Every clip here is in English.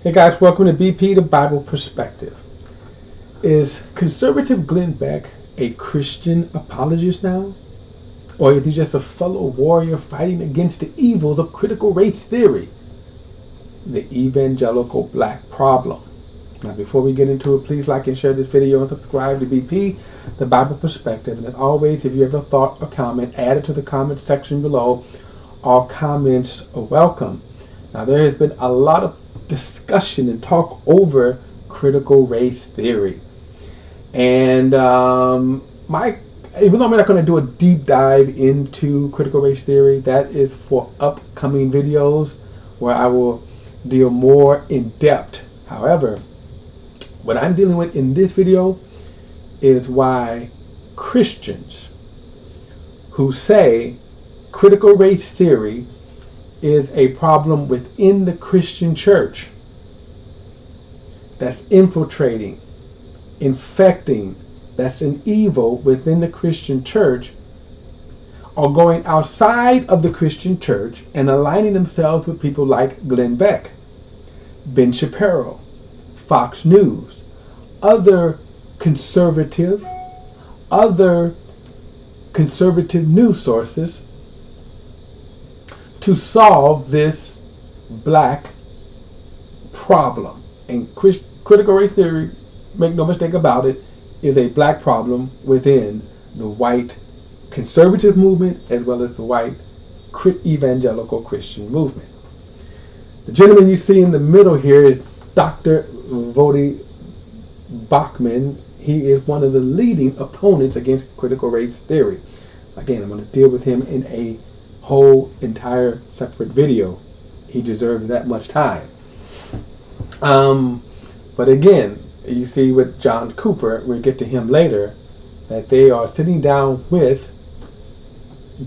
Hey guys, welcome to BP, the Bible Perspective. Is Conservative Glenn Beck a Christian apologist now? Or is he just a fellow warrior fighting against the evils of critical race theory? The evangelical black problem. Now before we get into it, please like and share this video and subscribe to BP, the Bible Perspective. And as always, if you have a thought or comment, add it to the comment section below. All comments are welcome. Now there has been a lot of discussion and talk over critical race theory, and even though I'm not going to do a deep dive into critical race theory, that is for upcoming videos where I will deal more in depth. However, what I'm dealing with in this video is why Christians who say critical race theory is a problem within the Christian church that's infiltrating, infecting, that's an evil within the Christian church, are going outside of the Christian church and aligning themselves with people like Glenn Beck, Ben Shapiro, Fox News, other conservative news sources to solve this black problem. And critical race theory, make no mistake about it, is a black problem within the white conservative movement as well as the white evangelical Christian movement. The gentleman you see in the middle here is Dr. Voddie Baucham. He is one of the leading opponents against critical race theory. Again, I'm going to deal with him in a whole entire separate video. He deserves that much time. But again, you see with John Cooper, we'll get to him later, that they are sitting down with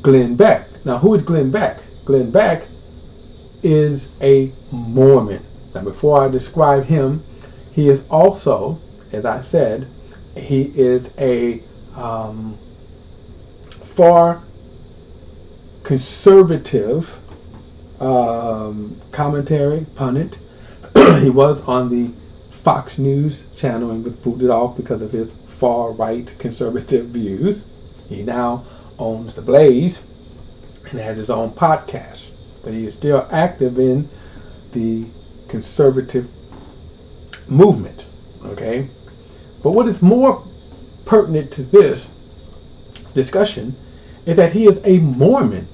Glenn Beck. Now, who is Glenn Beck? Glenn Beck is a Mormon. Now, before I describe him, he is also, as I said, he is a far conservative commentary pundit. He was on the Fox News channel and was booted off because of his far right conservative views. He now owns the Blaze and has his own podcast, but he is still active in the conservative movement. Okay, but what is more pertinent to this discussion is that he is a Mormon.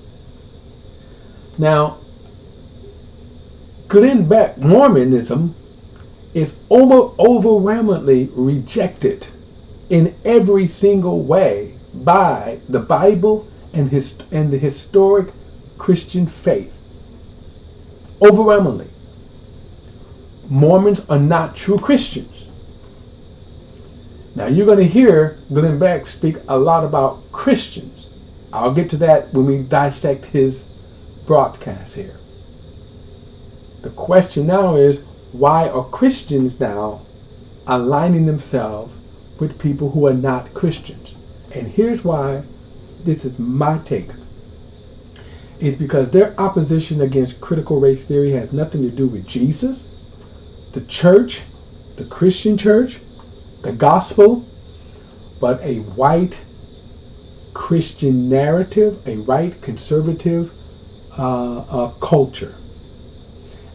Now, Glenn Beck, Mormonism is overwhelmingly rejected in every single way by the Bible and the historic Christian faith. Overwhelmingly. Mormons are not true Christians. Now you're going to hear Glenn Beck speak a lot about Christians. I'll get to that when we dissect his broadcast here. The question now is, why are Christians now aligning themselves with people who are not Christians? And here's why. This is my take. It's because their opposition against critical race theory has nothing to do with Jesus, the church, the Christian church, the gospel, but a white Christian narrative, a white conservative culture.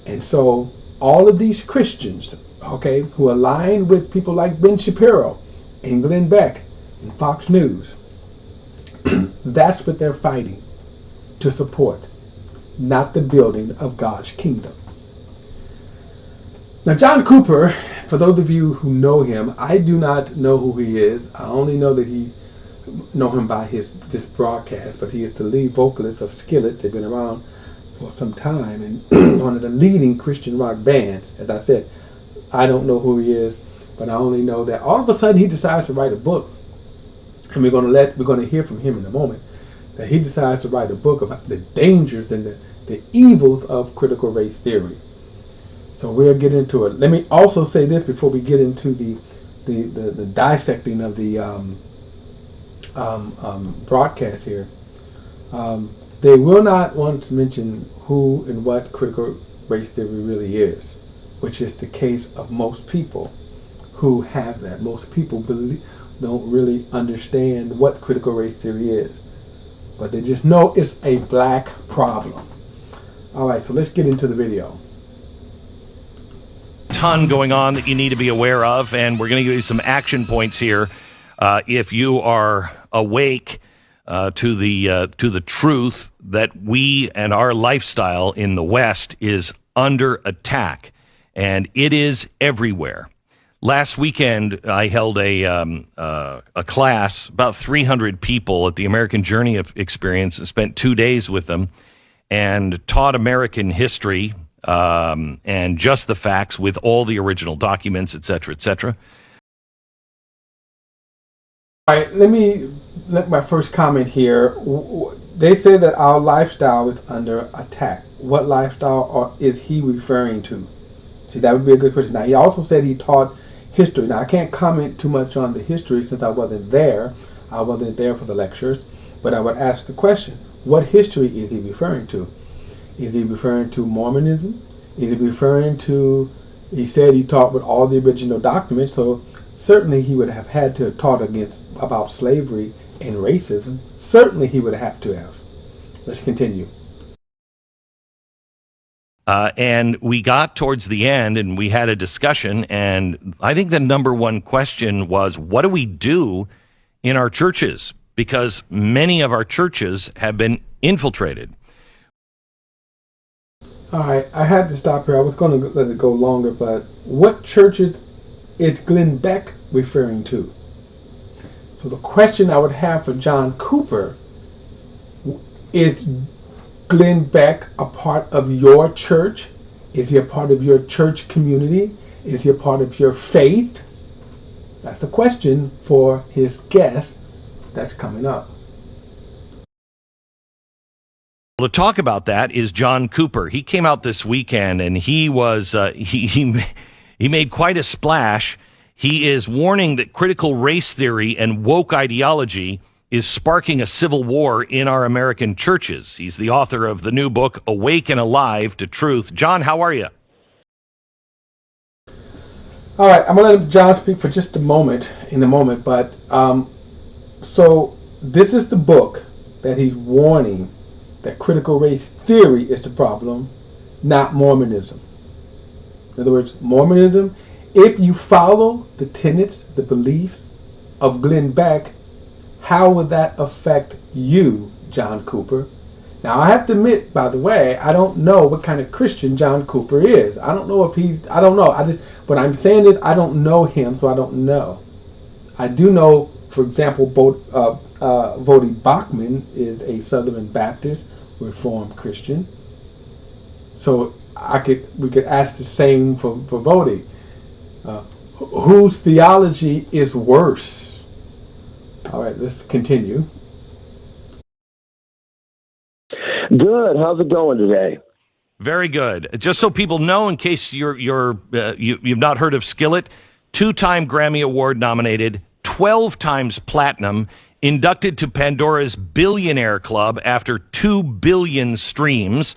And so all of these Christians, okay, who align with people like Ben Shapiro and Glenn Beck and Fox News, that's what they're fighting to support, not the building of God's kingdom. Now, John Cooper, for those of you who know him, I do not know who he is. I only know that know him by this broadcast, but he is the lead vocalist of Skillet. They've been around for some time and one of the leading Christian rock bands. As I said, I don't know who he is, but I only know that all of a sudden he decides to write a book, and we're going to hear from him in a moment, that he decides to write a book about the dangers and the evils of critical race theory. So we'll get into it. Let me also say this before we get into the dissecting of the broadcast here. They will not want to mention who and what critical race theory really is. which is the case of most people who have that. Most people don't really understand what critical race theory is, but they just know it's a black problem. All right, so let's get into the video. Ton going on that you need to be aware of, and we're going to give you some action points here. If you are awake to the truth that we and our lifestyle in the West is under attack, and it is everywhere. Last weekend, I held a class, about 300 people at the American Journey Experience, and spent 2 days with them, and taught American history and just the facts with all the original documents, et cetera, et cetera. All right, let my first comment here. They say that our lifestyle is under attack. What lifestyle is he referring to? See, that would be a good question. Now, he also said he taught history. Now, I can't comment too much on the history since I wasn't there. I wasn't there for the lectures. But I would ask the question, what history is he referring to? Is he referring to Mormonism? Is he referring to, he said he taught with all the original documents, so certainly he would have had to have taught about slavery and racism. Certainly he would have to have. Let's continue. And we got towards the end and we had a discussion, and I think the number one question was, what do we do in our churches? Because many of our churches have been infiltrated. All right, I had to stop here. I was going to let it go longer, but what churches is Glenn Beck referring to? So the question I would have for John Cooper is, Glenn Beck a part of your church? Is he a part of your church community? Is he a part of your faith? That's the question for his guest that's coming up. Well, to talk about that is John Cooper. He came out this weekend and he was he made quite a splash. He is warning that critical race theory and woke ideology is sparking a civil war in our American churches. He's the author of the new book, Awake and Alive to Truth. John, how are you? All right, I'm going to let John speak for just a moment, but so this is the book that he's warning that critical race theory is the problem, not Mormonism. In other words, Mormonism, if you follow the tenets, the beliefs of Glenn Beck, how would that affect you, John Cooper? Now, I have to admit, by the way, I don't know what kind of Christian John Cooper is. I don't know if I don't know. What I'm saying is I don't know him, so I don't know. I do know, for example, Voddie Baucham is a Southern Baptist Reformed Christian. So we could ask the same for Voddie. Whose theology is worse? All right, let's continue. Good. How's it going today? Very good. Just so people know, in case you've not heard of Skillet, 2-time Grammy Award nominated, 12 times platinum, inducted to Pandora's Billionaire Club after 2 billion streams.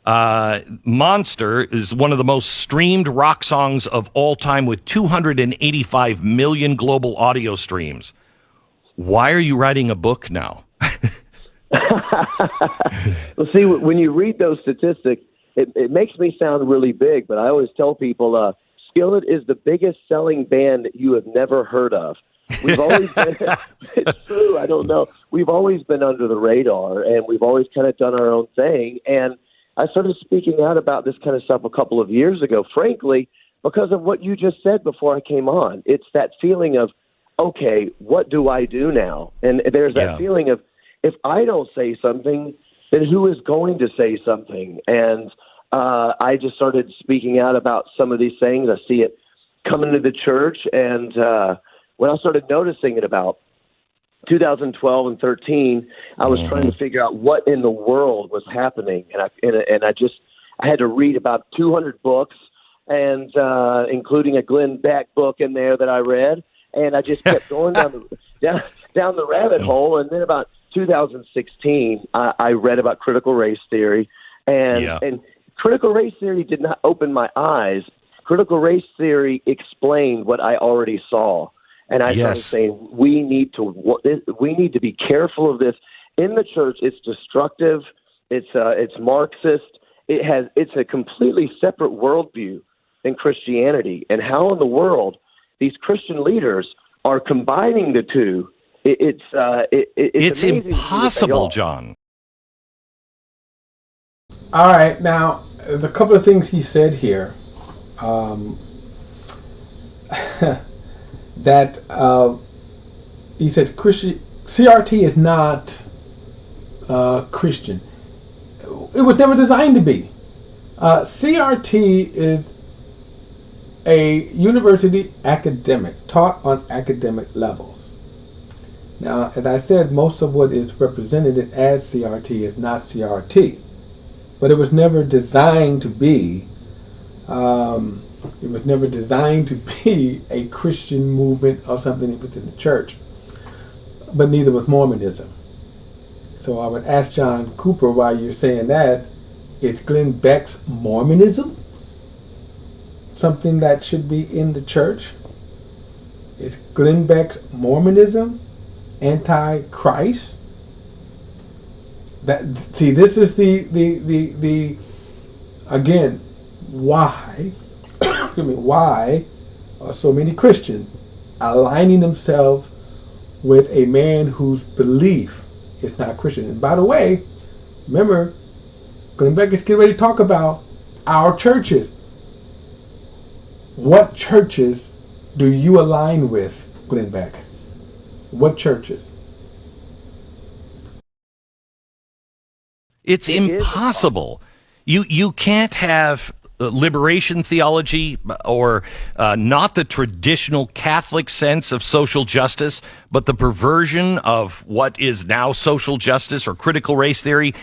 Monster is one of the most streamed rock songs of all time with 285 million global audio streams. Why are you writing a book now? Well, see, when you read those statistics, it makes me sound really big, but I always tell people, Skillet is the biggest selling band that you have never heard of. We've always been, it's true, I don't know. We've always been under the radar, and we've always kind of done our own thing. And I started speaking out about this kind of stuff a couple of years ago, frankly, because of what you just said before I came on. It's that feeling of, okay, what do I do now? And there's that feeling of, if I don't say something, then who is going to say something? And I just started speaking out about some of these things. I see it coming to the church, and when I started noticing it about 2012 and 13, I was trying to figure out what in the world was happening, and I had to read about 200 books, and including a Glenn Beck book in there that I read, and I just kept going down the rabbit hole. And then about 2016, I read about critical race theory, and critical race theory did not open my eyes. critical race theory explained what I already saw. And I started saying, we need to be careful of this. In the church, it's destructive. It's Marxist. It's a completely separate worldview than Christianity. And how in the world these Christian leaders are combining the two? It's impossible, John. All right, now the couple of things he said here. That he said CRT is not Christian. It was never designed to be. CRT is a university academic, taught on academic levels. Now, as I said, most of what is represented as CRT is not CRT, but it was never designed to be. It was never designed to be a Christian movement or something within the church, but neither was Mormonism. So I would ask John Cooper why you're saying that. Is Glenn Beck's Mormonism something that should be in the church? Is Glenn Beck's Mormonism anti-Christ? This is the again, why why are so many Christians aligning themselves with a man whose belief is not Christian? And by the way, remember, Glenn Beck is getting ready to talk about our churches. What churches do you align with, Glenn Beck? What churches? It's impossible. You can't have liberation theology or not the traditional Catholic sense of social justice, but the perversion of what is now social justice or critical race theory.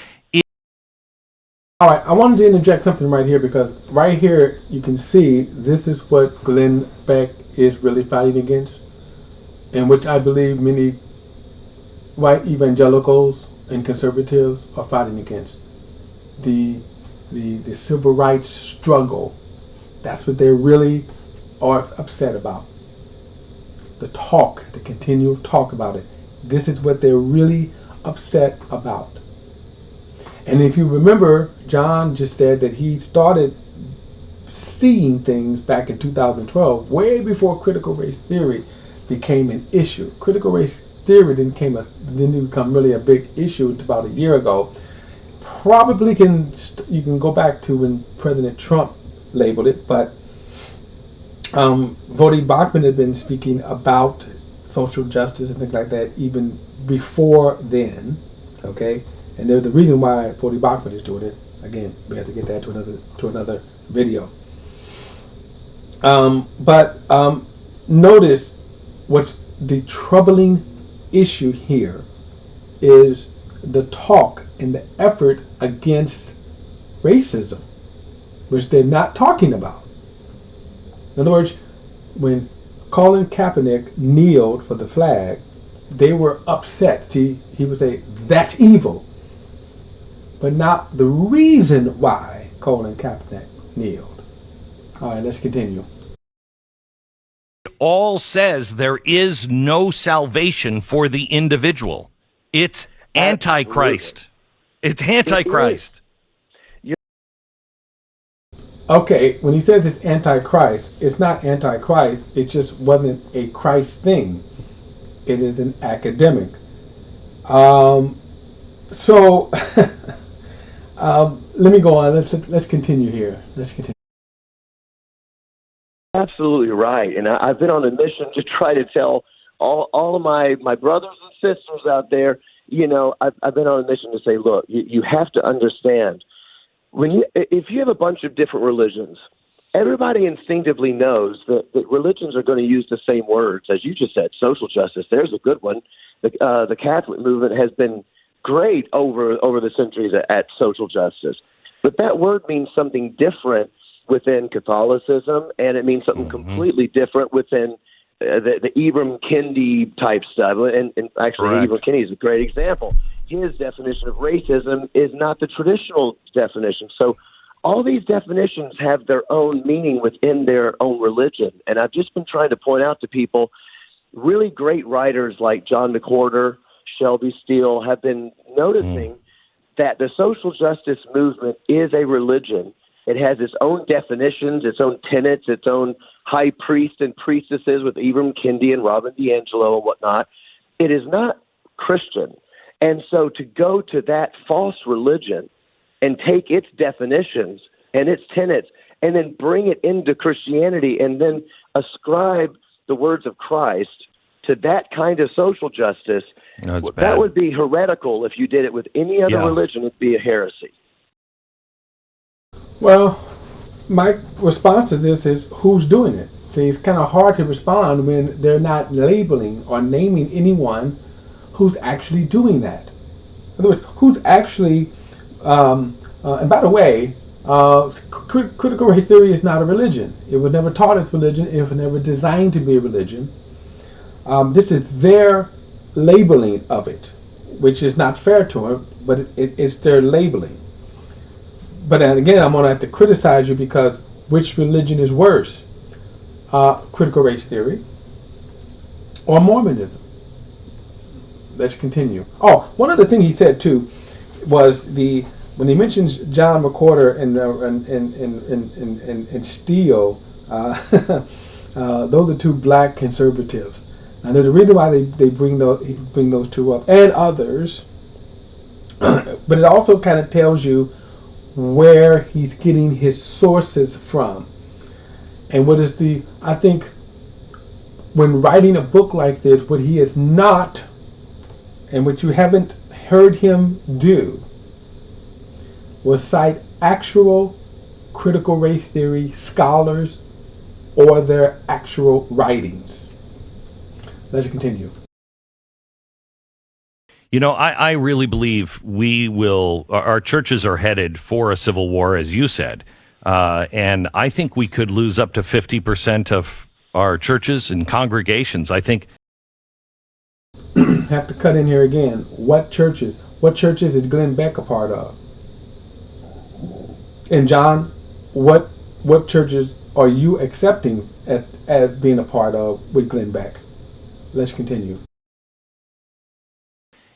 All right, I wanted to interject something right here, because right here you can see this is what Glenn Beck is really fighting against, and which I believe many white evangelicals and conservatives are fighting against. The civil rights struggle. That's what they really are upset about. The continual talk about it. This is what they're really upset about. And if you remember, John just said that he started seeing things back in 2012, way before critical race theory became an issue. Critical race theory didn't become really a big issue until about a year ago. Probably you can go back to when President Trump labeled it, but Voddie Baucham had been speaking about social justice and things like that even before then. Okay. And there's the reason why Voddie Baucham is doing it. Again, we have to get that to another video. But notice what's the troubling issue here is the talk and the effort against racism, which they're not talking about. In other words, when Colin Kaepernick kneeled for the flag, they were upset. See, he would say, that's evil. But not the reason why Colin Kaepernick kneeled. All right, let's continue. It all says there is no salvation for the individual. It's Antichrist. It's Antichrist. Okay, when he says it's Antichrist, it's not Antichrist. It just wasn't a Christ thing. It is an academic. So let me go on. Let's continue here. Let's continue. Absolutely right. And I've been on a mission to try to tell all of my brothers and sisters out there, I've been on a mission to say, look, you have to understand, if you have a bunch of different religions, everybody instinctively knows that religions are going to use the same words. As you just said, social justice, there's a good one. The Catholic movement has been great over the centuries at social justice. But that word means something different within Catholicism, and it means something completely different within the Ibram Kendi type stuff. And actually, right. Ibram Kendi is a great example. His definition of racism is not the traditional definition. So all these definitions have their own meaning within their own religion. And I've just been trying to point out to people, really great writers like John McWhorter, Shelby Steele have been noticing that the social justice movement is a religion. It has its own definitions, its own tenets, its own high priest and priestesses with Ibram Kendi and Robin DiAngelo and whatnot. It is not Christian. And so to go to that false religion and take its definitions and its tenets and then bring it into Christianity and then ascribe the words of Christ to that kind of social justice, that would be heretical. If you did it with any other religion, it'd be a heresy. Well, my response to this is, who's doing it? See, it's kind of hard to respond when they're not labeling or naming anyone who's actually doing that. In other words, who's actually, and by the way, critical race theory is not a religion. It was never taught as religion. It was never designed to be a religion. This is their labeling of it, which is not fair to them, but it's their labeling. But then again, I'm going to have to criticize you because which religion is worse? Critical race theory or Mormonism? Let's continue. Oh, one other thing he said too was when he mentions John McWhorter and Steele, those are two black conservatives. And there's a reason why they bring those two up and others, but it also kind of tells you where he's getting his sources from. And what is I think when writing a book like this, what he is not, and what you haven't heard him do, was cite actual critical race theory scholars or their actual writings. Let's continue. You know, I really believe our churches are headed for a civil war, as you said. And I think we could lose up to 50% of our churches and congregations. I think. Have to cut in here again. What churches is Glenn Beck a part of? And John, what churches are you accepting as being a part of with Glenn Beck? Let's continue.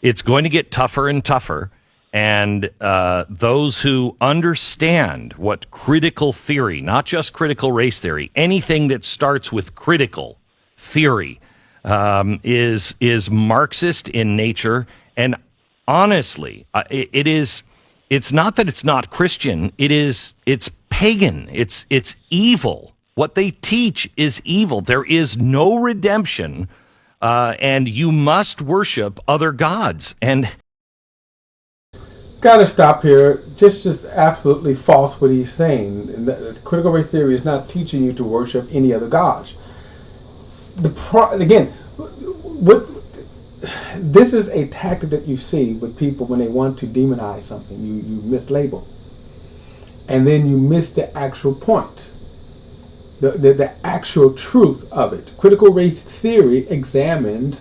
It's going to get tougher and tougher, and those who understand what critical theory, not just critical race theory, anything that starts with critical theory, is Marxist in nature. And honestly, it's not that it's not Christian. It's pagan. It's evil. What they teach is evil. There is no redemption. And you must worship other gods. And gotta stop here. Just absolutely false what he's saying. Critical race theory is not teaching you to worship any other gods. This is a tactic that you see with people when they want to demonize something. You mislabel, and then you miss the actual point. The actual truth of it. Critical race theory examines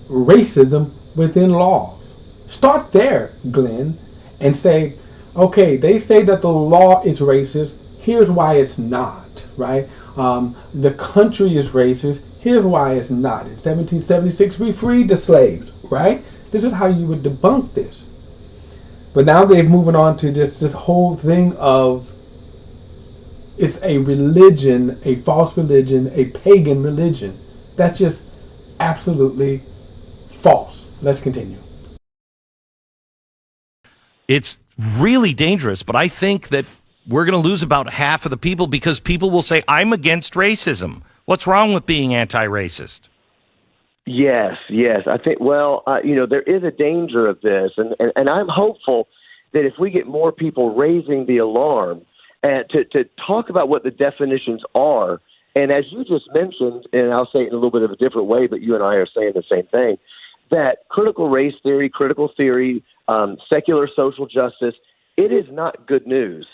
racism within laws. Start there, Glenn, and say, okay, they say that the law is racist. Here's why it's not, right? The country is racist. Here's why it's not. In 1776, we freed the slaves, right? This is how you would debunk this. But now they're moving on to this whole thing of it's a religion, a false religion, a pagan religion. That's just absolutely false. Let's continue. It's really dangerous, but I think that we're going to lose about half of the people because people will say, I'm against racism. What's wrong with being anti-racist? Yes. I think, there is a danger of this, and I'm hopeful that if we get more people raising the alarm, and to talk about what the definitions are, and as you just mentioned, and I'll say it in a little bit of a different way, but you and I are saying the same thing, that critical race theory, secular social justice, it is not good news.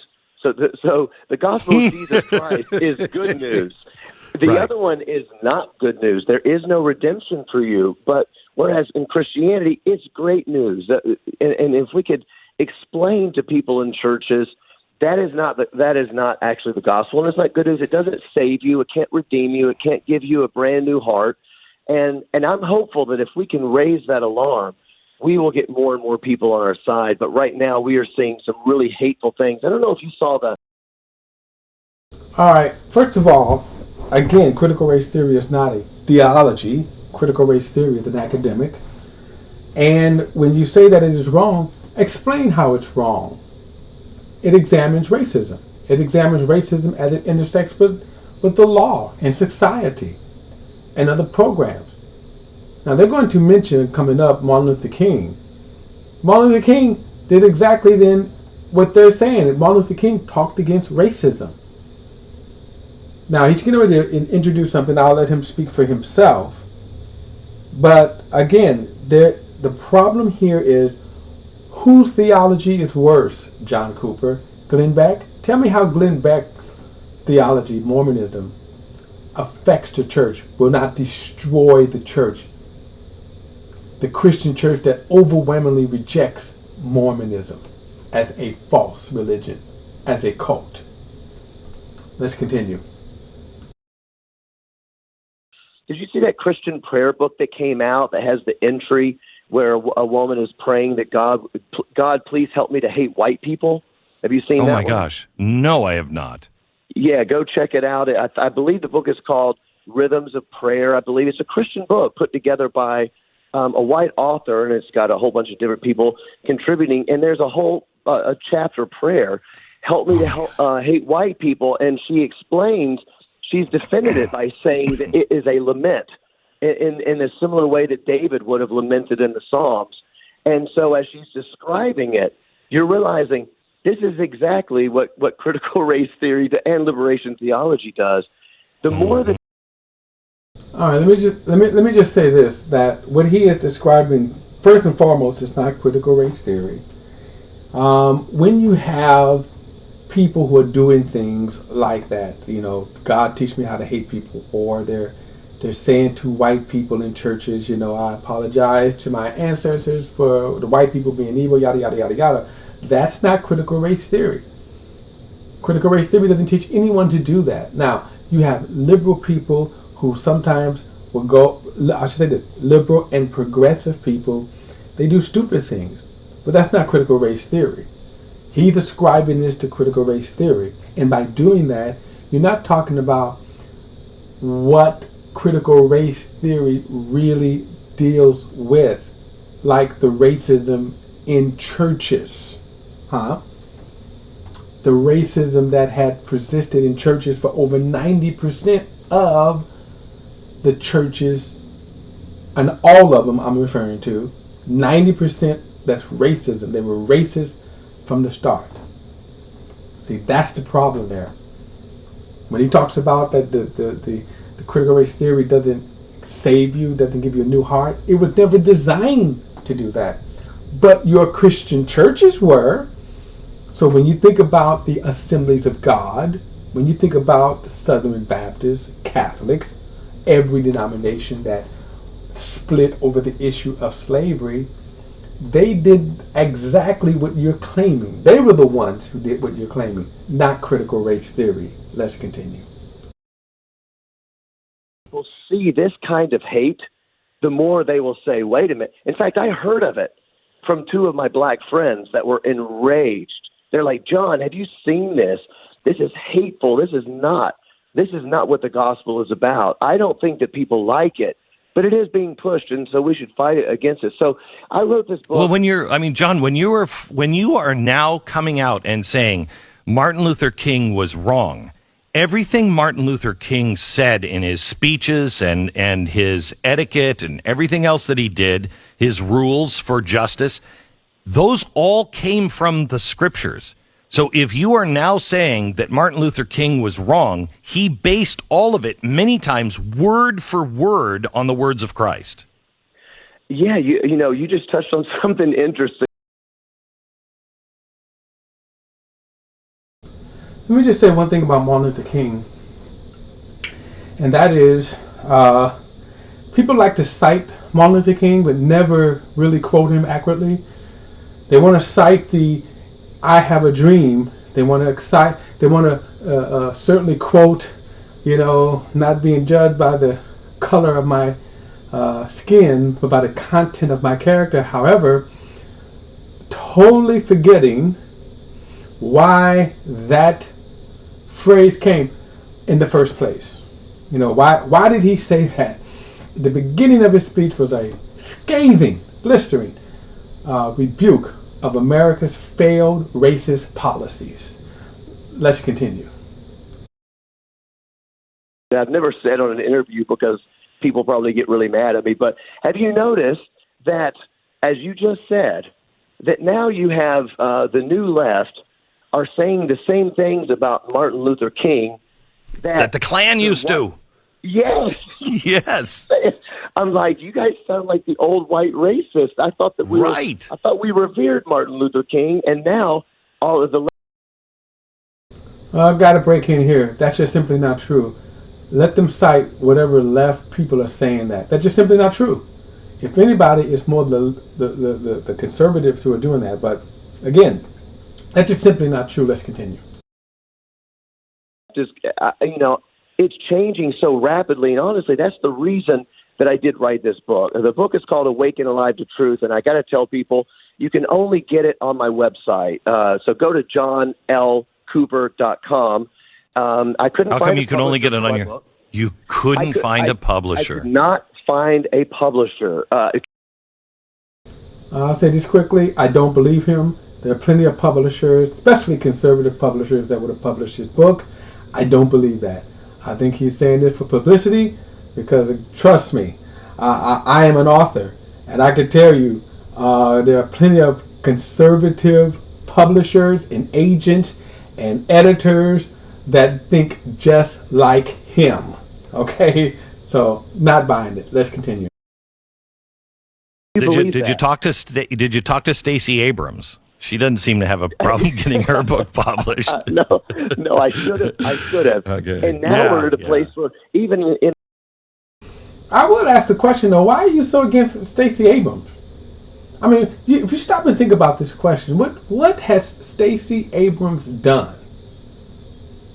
So the gospel of Jesus Christ is good news. The other one is not good news. There is no redemption for you, but whereas in Christianity, it's great news. And if we could explain to people in churches that is not actually the gospel, and it's not good news. It doesn't save you. It can't redeem you. It can't give you a brand new heart. And I'm hopeful that if we can raise that alarm, we will get more and more people on our side. But right now, we are seeing some really hateful things. I don't know if you saw that. All right. First of all, again, critical race theory is not a theology. Critical race theory is an academic. And when you say that it is wrong, explain how it's wrong. It examines racism. It examines racism as it intersects with the law and society and other programs. Now, they're going to mention coming up Martin Luther King. Martin Luther King did exactly then what they're saying. Martin Luther King talked against racism. Now, he's getting ready to introduce something. I'll let him speak for himself. But again, the problem here is, whose theology is worse, John Cooper? Glenn Beck? Tell me how Glenn Beck theology, Mormonism, affects the church, will not destroy the church. The Christian church that overwhelmingly rejects Mormonism as a false religion, as a cult. Let's continue. Did you see that Christian prayer book that came out that has the entry where a woman is praying that God, please help me to hate white people? Have you seen that? Oh my gosh. No, I have not. Yeah, go check it out. I believe the book is called Rhythms of Prayer. I believe it's a Christian book put together by a white author, and it's got a whole bunch of different people contributing. And there's a whole a chapter prayer, help me to hate white people. And she explains, she's defended it by saying that it is a lament in a similar way that David would have lamented in the Psalms. And so as she's describing it, you're realizing this is exactly what critical race theory and liberation theology does. The more that all right, let me just say this, that what he is describing, first and foremost, is not critical race theory. When you have people who are doing things like that, God teach me how to hate people, or they're saying to white people in churches, I apologize to my ancestors for the white people being evil, yada, yada, yada, yada. That's not critical race theory. Critical race theory doesn't teach anyone to do that. Now, you have liberal people who sometimes will go, I should say this, liberal and progressive people, they do stupid things. But that's not critical race theory. He's ascribing this to critical race theory. And by doing that, you're not talking about what critical race theory really deals with, like the racism in churches. The racism that had persisted in churches for over 90% of the churches, and all of them I'm referring to, 90%, that's racism. They were racist from the start. See, that's the problem there. When he talks about that the critical race theory doesn't save you, doesn't give you a new heart, it was never designed to do that. But your Christian churches were. So when you think about the Assemblies of God, when you think about the Southern Baptists, Catholics, every denomination that split over the issue of slavery, they did exactly what you're claiming. They were the ones who did what you're claiming, not critical race theory. Let's continue. Will see this kind of hate, the more they will say, wait a minute. In fact, I heard of it from two of my black friends that were enraged. They're like, John, have you seen this? This is hateful. This is not what the gospel is about. I don't think that people like it, but it is being pushed, and so we should fight against it. So I wrote this book. Well, John, when you are now coming out and saying Martin Luther King was wrong, everything Martin Luther King said in his speeches and his etiquette and everything else that he did, his rules for justice, those all came from the scriptures. So if you are now saying that Martin Luther King was wrong, he based all of it many times word for word on the words of Christ. Yeah, you just touched on something interesting. Let me just say one thing about Martin Luther King, and that is people like to cite Martin Luther King but never really quote him accurately. They want to cite the I have a dream They want to excite. They want to certainly quote, not being judged by the color of my skin, but by the content of my character. However, totally forgetting why that phrase came in the first place. Why did he say that? The beginning of his speech was a scathing, blistering rebuke of America's failed racist policies. Let's continue. I've never said on an interview because people probably get really mad at me, but have you noticed that, as you just said, that now you have the new left are saying the same things about Martin Luther King that the Klan used to? Yes. Yes. I'm like, you guys sound like the old white racist. I thought that I thought we revered Martin Luther King, and now all of the. I've got to break in here. That's just simply not true. Let them cite whatever left people are saying that. That's just simply not true. If anybody, it's more the conservatives who are doing that. But again, that's just simply not true. Let's continue. Just it's changing so rapidly, and honestly, that's the reason that I did write this book. The book is called Awake and Alive to Truth, and I got to tell people you can only get it on my website. So go to johnlcooper.com. I couldn't. How come you can only get it on your? Book. You couldn't find a publisher. I could not find a publisher. I'll say this quickly. I don't believe him. There are plenty of publishers, especially conservative publishers, that would have published his book. I don't believe that. I think he's saying this for publicity because, trust me, I am an author, and I can tell you there are plenty of conservative publishers and agents and editors that think just like him. Okay? So, not buying it. Let's continue. Did you talk to Stacey Abrams? She doesn't seem to have a problem getting her book published. No, I should have. Okay. And now we're at a place where even in. I would ask the question though: why are you so against Stacey Abrams? I mean, if you stop and think about this question, what has Stacey Abrams done?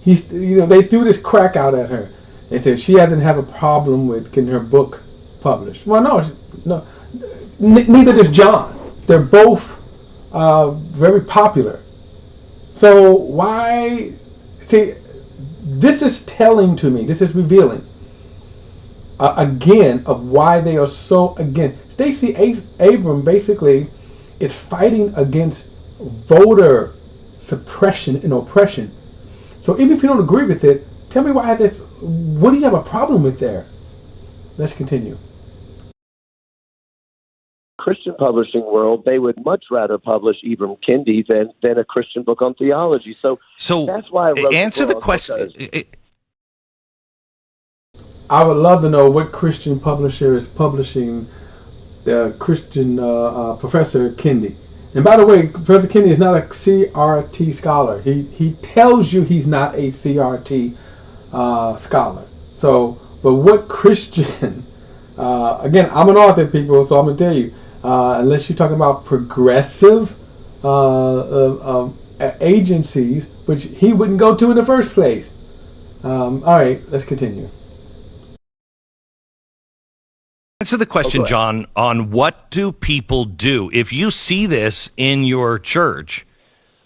They threw this crack out at her. They said she doesn't have a problem with getting her book published. Well, no. Neither does John. They're both very popular. So why? See, this is telling to me. This is revealing again of why they are so against. Stacey Abrams basically is fighting against voter suppression and oppression. So even if you don't agree with it, tell me why this. What do you have a problem with there? Let's continue. Christian publishing world, they would much rather publish Ibram Kendi than a Christian book on theology. So that's why I wrote answer the question. I would love to know what Christian publisher is publishing the Christian Professor Kendi. And by the way, Professor Kendi is not a CRT scholar. He tells you he's not a CRT scholar. So, but what Christian? Again, I'm an author, people, so I'm gonna tell you. Unless you're talking about progressive agencies, which he wouldn't go to in the first place. All right, let's continue. Answer the question, John, on what do people do if you see this in your church.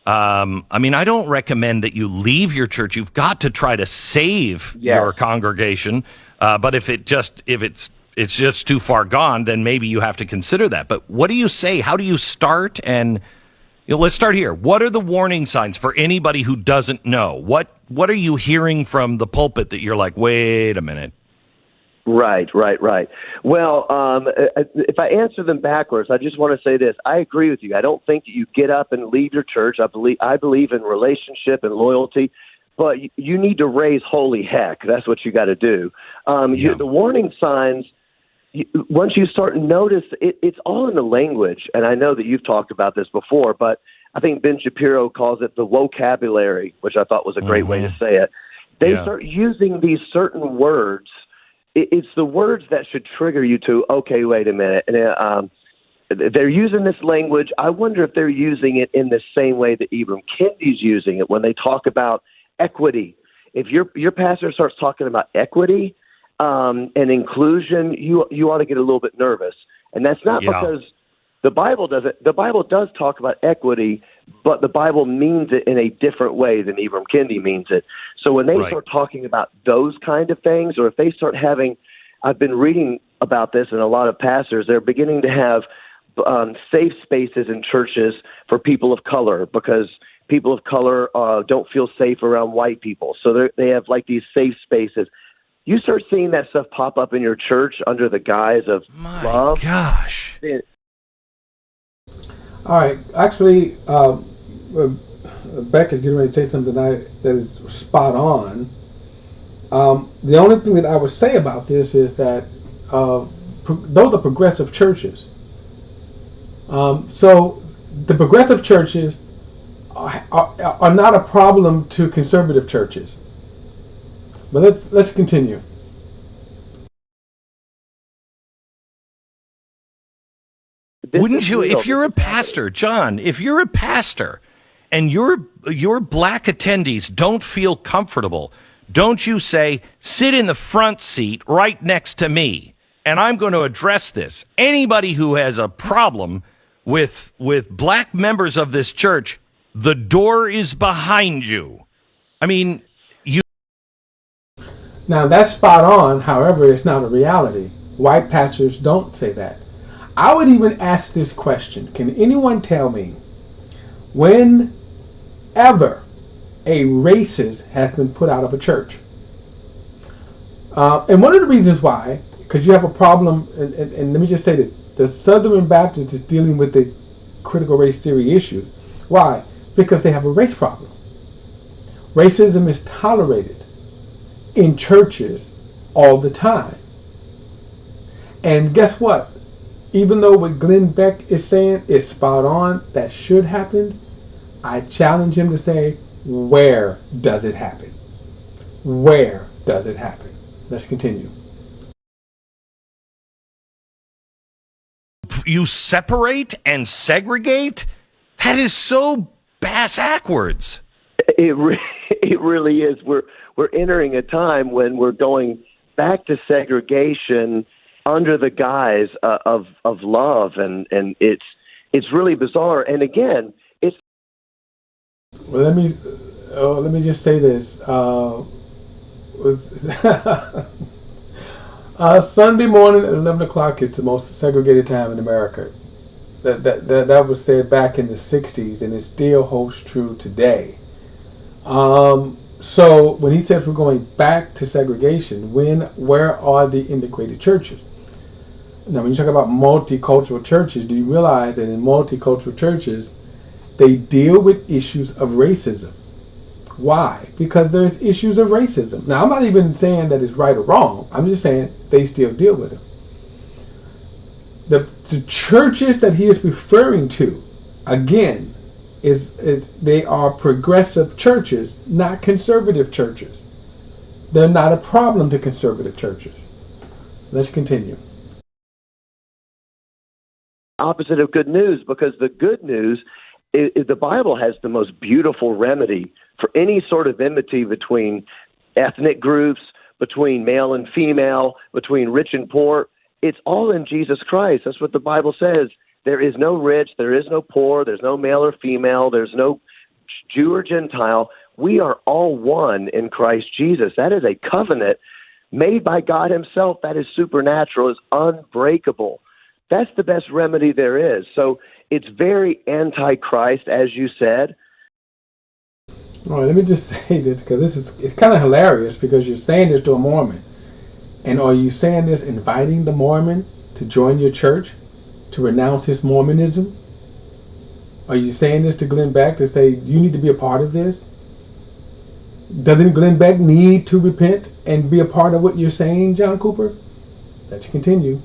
I don't recommend that you leave your church. You've got to try to save your congregation. But if it's just too far gone, then maybe you have to consider that. But what do you say? How do you start? And let's start here. What are the warning signs for anybody who doesn't know? What are you hearing from the pulpit that you're like, wait a minute? Right. Well, if I answer them backwards, I just want to say this. I agree with you. I don't think that you get up and leave your church. I believe in relationship and loyalty. But you need to raise holy heck. That's what you got to do. The warning signs, once you start to notice, it's all in the language. And I know that you've talked about this before, but I think Ben Shapiro calls it the vocabulary, which I thought was a great way to say it. They start using these certain words. It's the words that should trigger you to, okay, wait a minute. And they're using this language. I wonder if they're using it in the same way that Ibram Kendi's using it when they talk about equity. If your pastor starts talking about equity and inclusion, you ought to get a little bit nervous. And that's not because the Bible doesn't. The Bible does talk about equity, but the Bible means it in a different way than Ibram Kendi means it. So when they start talking about those kind of things, or if they start having, I've been reading about this, and a lot of pastors, they're beginning to have safe spaces in churches for people of color, because people of color don't feel safe around white people. So they have like these safe spaces. You start seeing that stuff pop up in your church under the guise of love. Gosh. All right. Actually, Beck is getting ready to say something that is spot on. The only thing that I would say about this is that those are progressive churches. So the progressive churches are not a problem to conservative churches. But let's continue. Wouldn't you, if you're a pastor, John, if you're a pastor and your black attendees don't feel comfortable, don't you say, sit in the front seat right next to me, and I'm going to address this. Anybody who has a problem with black members of this church, the door is behind you. I mean, Now, that's spot on. However, it's not a reality. White pastors don't say that. I would even ask this question. Can anyone tell me whenever a racist has been put out of a church? And one of the reasons why, because you have a problem, and let me just say that the Southern Baptist is dealing with the critical race theory issue. Why? Because they have a race problem. Racism is tolerated in churches all the time. And guess what? Even though what Glenn Beck is saying is spot on, that should happen, I challenge him to say, where does it happen? Where does it happen? Let's continue. You separate and segregate? That is so bass-ackwards. It really is. We're entering a time when we're going back to segregation under the guise of love, and it's really bizarre. And again, it's well. Let me just say this. Sunday morning at 11 o'clock is the most segregated time in America. That was said back in the 60s, and it still holds true today. So when he says we're going back to segregation, where are the integrated churches? Now, when you talk about multicultural churches, do you realize that in multicultural churches, they deal with issues of racism? Why? Because there's issues of racism. Now, I'm not even saying that it's right or wrong. I'm just saying they still deal with it. The churches that he is referring to, again, they are progressive churches, not conservative churches. They're not a problem to conservative churches. Let's continue. opposite of good news, because the good news is the Bible has the most beautiful remedy for any sort of enmity between ethnic groups, between male and female, between rich and poor. It's all in Jesus Christ. That's what the Bible says. There is no rich, there is no poor, there's no male or female, there's no Jew or Gentile. We are all one in Christ Jesus. That is a covenant made by God himself. That is supernatural, is unbreakable. That's the best remedy there is. So it's very anti-Christ, as you said. All right, let me just say this, because it's kind of hilarious, because you're saying this to a Mormon. And are you saying this inviting the Mormon to join your church, to renounce his Mormonism? Are you saying this to Glenn Beck to say, you need to be a part of this? Doesn't Glenn Beck need to repent and be a part of what you're saying, John Cooper? Let's continue.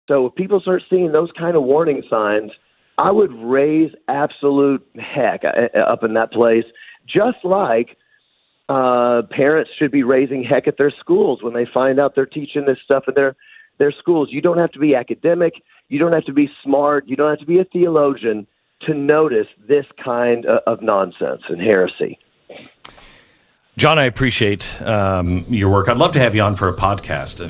So if people start seeing those kind of warning signs, I would raise absolute heck up in that place, just like parents should be raising heck at their schools when they find out they're teaching this stuff in their schools. You don't have to be academic. You don't have to be smart. You don't have to be a theologian to notice this kind of nonsense and heresy. John, I appreciate your work. I'd love to have you on for a podcast.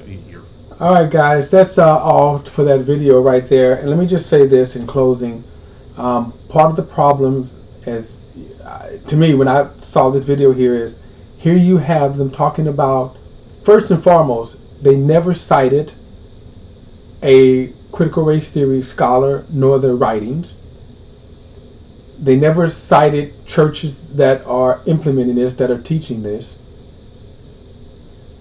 All right, guys, that's all for that video right there. And let me just say this in closing. Part of the problem is, to me, when I saw this video here you have them talking about, first and foremost, they never cited a critical race theory scholar nor their writings. They never cited churches that are implementing this, that are teaching this.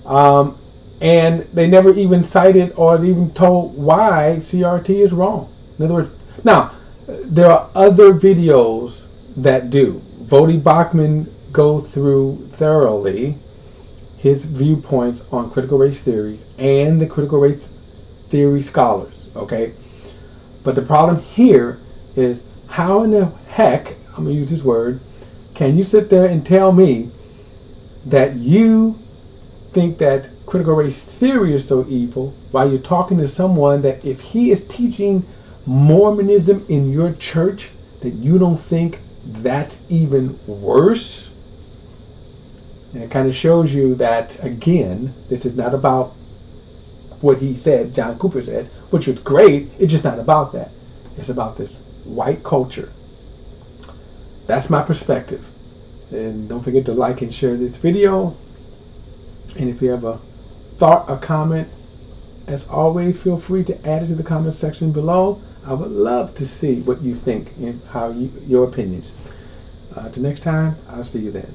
And they never even cited or even told why CRT is wrong. In other words, now, there are other videos that do. Vodi Bachman go through thoroughly his viewpoints on critical race theories and the critical race theory scholars, okay? But the problem here is, how in the heck, I'm going to use this word, can you sit there and tell me that you think that critical race theory is so evil while you're talking to someone that if he is teaching Mormonism in your church, that you don't think that's even worse? And it kind of shows you that, again, this is not about what he said, John Cooper said, which was great. It's just not about that. It's about this white culture. That's my perspective. And don't forget to like and share this video. And if you have a thought or comment, as always, feel free to add it to the comment section below. I would love to see what you think and your opinions. Till next time, I'll see you then.